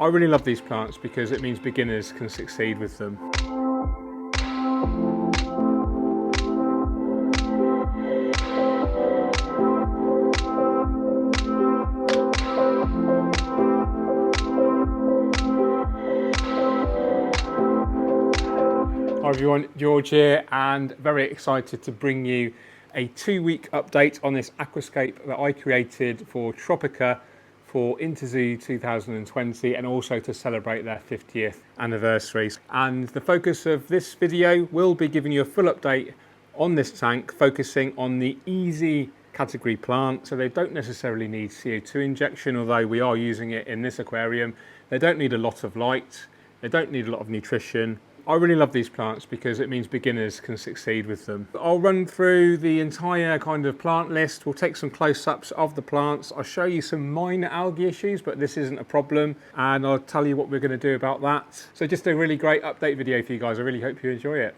I really love these plants because it means beginners can succeed with them. Hi everyone, George here, and very excited to bring you a 2-week update on this aquascape that I created for Tropica for Interzoo 2020, and also to celebrate their 50th anniversary. And the focus of this video will be giving you a full update on this tank, focusing on the easy category plant. So they don't necessarily need CO2 injection, although we are using it in this aquarium. They don't need a lot of light, they don't need a lot of nutrition. I really love these plants because it means beginners can succeed with them. I'll run through the entire kind of plant list. We'll take some close-ups of the plants. I'll show you some minor algae issues, but this isn't a problem. And I'll tell you what we're going to do about that. So just a really great update video for you guys. I really hope you enjoy it.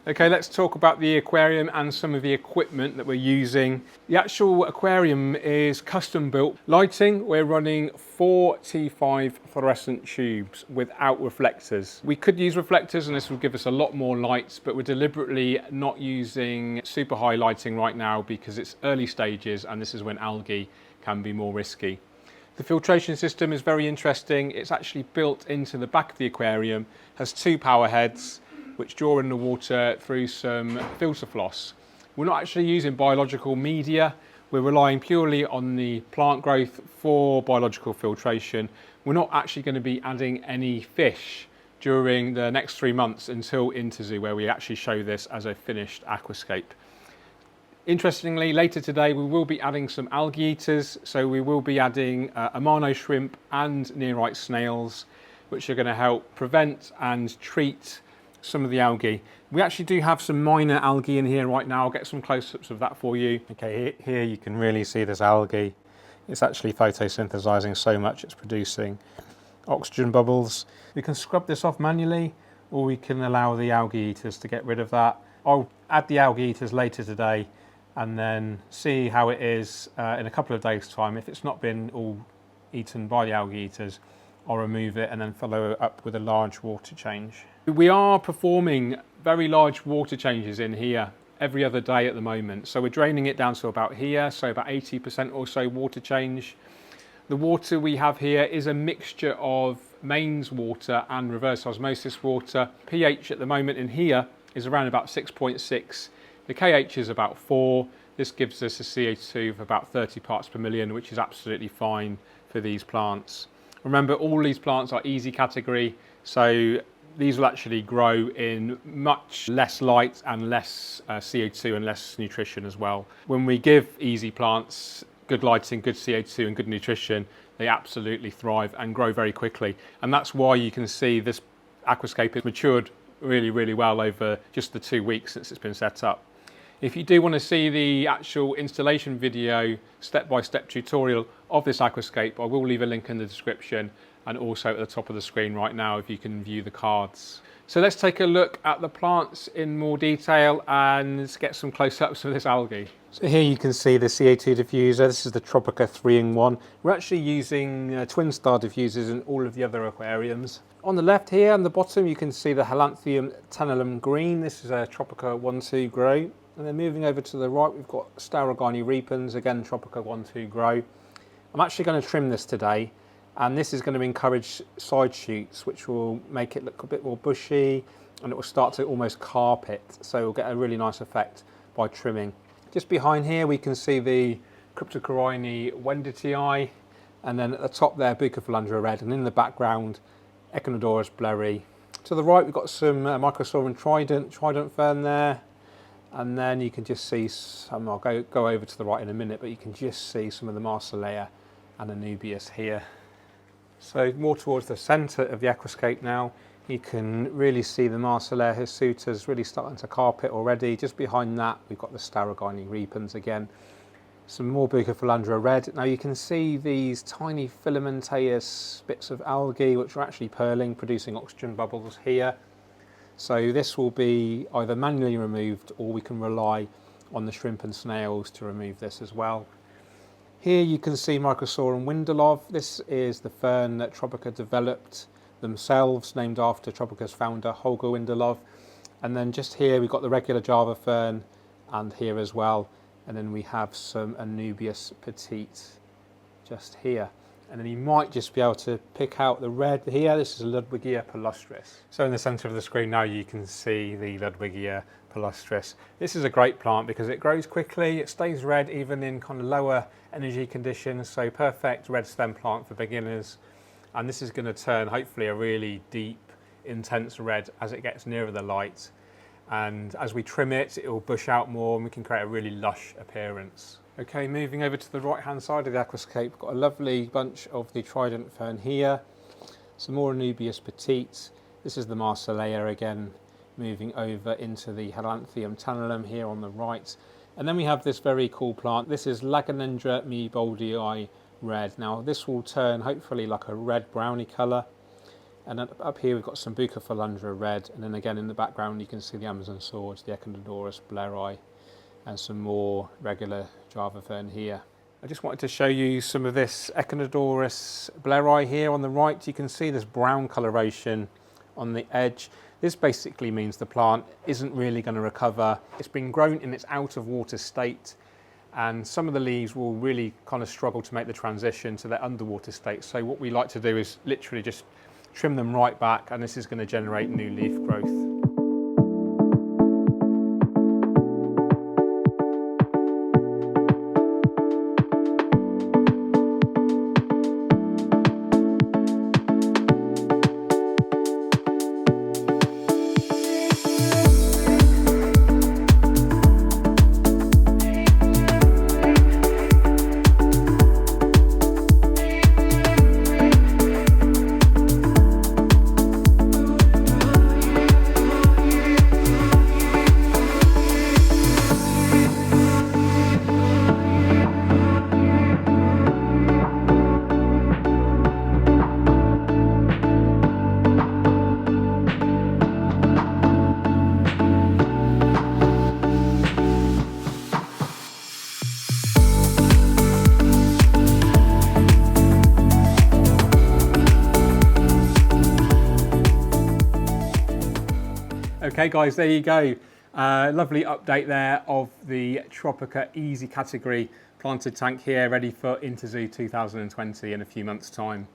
Okay, let's talk about the aquarium and some of the equipment that we're using. The actual aquarium is custom built. Lighting, we're running 4 T5 fluorescent tubes without reflectors. We could use reflectors and this will give us a lot more light, but we're deliberately not using super high lighting right now because it's early stages and this is when algae can be more risky. The filtration system is very interesting. It's actually built into the back of the aquarium, has 2 power heads which draw in the water through some filter floss. We're not actually using biological media. We're relying purely on the plant growth for biological filtration. We're not actually going to be adding any fish during the next 3 months until Interzoo, where we actually show this as a finished aquascape. Interestingly, later today we will be adding some algae eaters. So we will be adding amano shrimp and nearite snails, which are going to help prevent and treat some of the algae. We actually do have some minor algae in here right now. I'll get some close-ups of that for you. Okay, here you can really see this algae. It's actually photosynthesizing so much it's producing oxygen bubbles. We can scrub this off manually, or we can allow the algae eaters to get rid of that. I'll add the algae eaters later today and then see how it is in a couple of days' time. If it's not been all eaten by the algae eaters, I'll remove it and then follow it up with a large water change. We are performing very large water changes in here every other day at the moment. So we're draining it down to about here, so about 80% or so water change. The water we have here is a mixture of mains water and reverse osmosis water. pH at the moment in here is around about 6.6. The KH is about 4. This gives us a CO2 of about 30 parts per million, which is absolutely fine for these plants. Remember, all these plants are easy category, so these will actually grow in much less light and less CO2 and less nutrition as well. When we give easy plants good lighting, good CO2 and good nutrition, they absolutely thrive and grow very quickly. And that's why you can see this aquascape has matured really, really well over just the 2 weeks since it's been set up. If you do want to see the actual installation video, step-by-step tutorial of this aquascape, I will leave a link in the description and also at the top of the screen right now if you can view the cards. So let's take a look at the plants in more detail and get some close-ups of this algae. So here you can see the CO2 diffuser. This is the Tropica 3-in-1. We're actually using twin star diffusers in all of the other aquariums. On the left here, on the bottom, you can see the Halanthium tenellum green. This is a Tropica 1-2 grow. And then moving over to the right, we've got Starogani repens, again Tropica 1-2 grow. I'm actually going to trim this today, and this is going to encourage side shoots, which will make it look a bit more bushy, and it will start to almost carpet, so we'll get a really nice effect by trimming. Just behind here we can see the Cryptocorini Wenditii, and then at the top there Bucophalandra red, and in the background Echinodorus blurry. To the right we've got some Microsaurin trident fern there. And then you can just see some, I'll go over to the right in a minute, but you can just see some of the Marsilea and Anubias here. So more towards the centre of the aquascape now, you can really see the Marsilea hirsutas really starting to carpet already. Just behind that, we've got the Starogani repens again. Some more Bucophalandra red. Now you can see these tiny filamentous bits of algae which are actually pearling, producing oxygen bubbles here. So this will be either manually removed or we can rely on the shrimp and snails to remove this as well. Here you can see Microsorum Windelov. This is the fern that Tropica developed themselves, named after Tropica's founder, Holger Windelov. And then just here we've got the regular Java fern, and here as well. And then we have some Anubias petite just here. And then you might just be able to pick out the red here. This is Ludwigia palustris. So in the centre of the screen now you can see the Ludwigia palustris. This is a great plant because it grows quickly, it stays red even in kind of lower energy conditions, so perfect red stem plant for beginners. And this is going to turn hopefully a really deep, intense red as it gets nearer the light. And as we trim it, it will bush out more and we can create a really lush appearance. Okay, moving over to the right hand side of the aquascape, got a lovely bunch of the trident fern here, some more Anubias petite. This is the Marsilea again, moving over into the Helanthium tantalum here on the right. And then we have this very cool plant. This is Laganendra meeboldii red. Now this will turn hopefully like a red browny colour. And up here we've got some Bucophalandra red, and then again in the background you can see the Amazon swords, the Echinodorus blairi, and some more regular Java fern here. I just wanted to show you some of this Echinodorus blairi here on the right. You can see this brown coloration on the edge. This basically means the plant isn't really going to recover. It's been grown in its out of water state, and some of the leaves will really kind of struggle to make the transition to their underwater state. So what we like to do is literally just trim them right back, and this is going to generate new leaf growth. Okay guys, there you go. Lovely update there of the Tropica Easy category planted tank here, ready for Interzoo 2020 in a few months' time.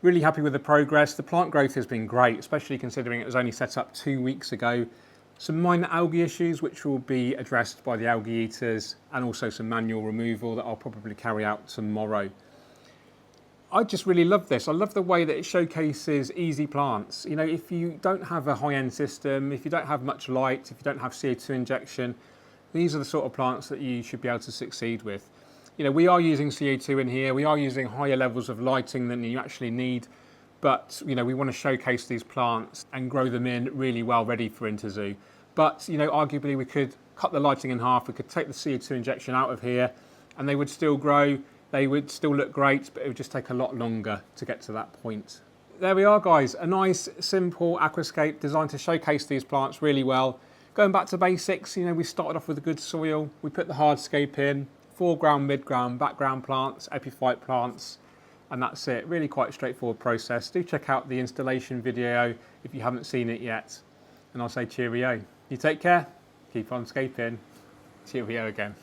Really happy with the progress. The plant growth has been great, especially considering it was only set up 2 weeks ago. Some minor algae issues which will be addressed by the algae eaters, and also some manual removal that I'll probably carry out tomorrow. I just really love this. I love the way that it showcases easy plants. You know, if you don't have a high-end system, if you don't have much light, if you don't have CO2 injection, these are the sort of plants that you should be able to succeed with. You know, we are using CO2 in here, we are using higher levels of lighting than you actually need, but you know, we want to showcase these plants and grow them in really well ready for Interzoo. But you know, arguably we could cut the lighting in half, we could take the CO2 injection out of here, and they would still grow. They would still look great, but it would just take a lot longer to get to that point. There we are guys, a nice simple aquascape designed to showcase these plants really well. Going back to basics, you know, we started off with a good soil, we put the hardscape in, foreground, midground, background plants, epiphyte plants, and that's it. Really quite a straightforward process. Do check out the installation video if you haven't seen it yet. And I'll say cheerio. You take care, keep on scaping. Cheerio again.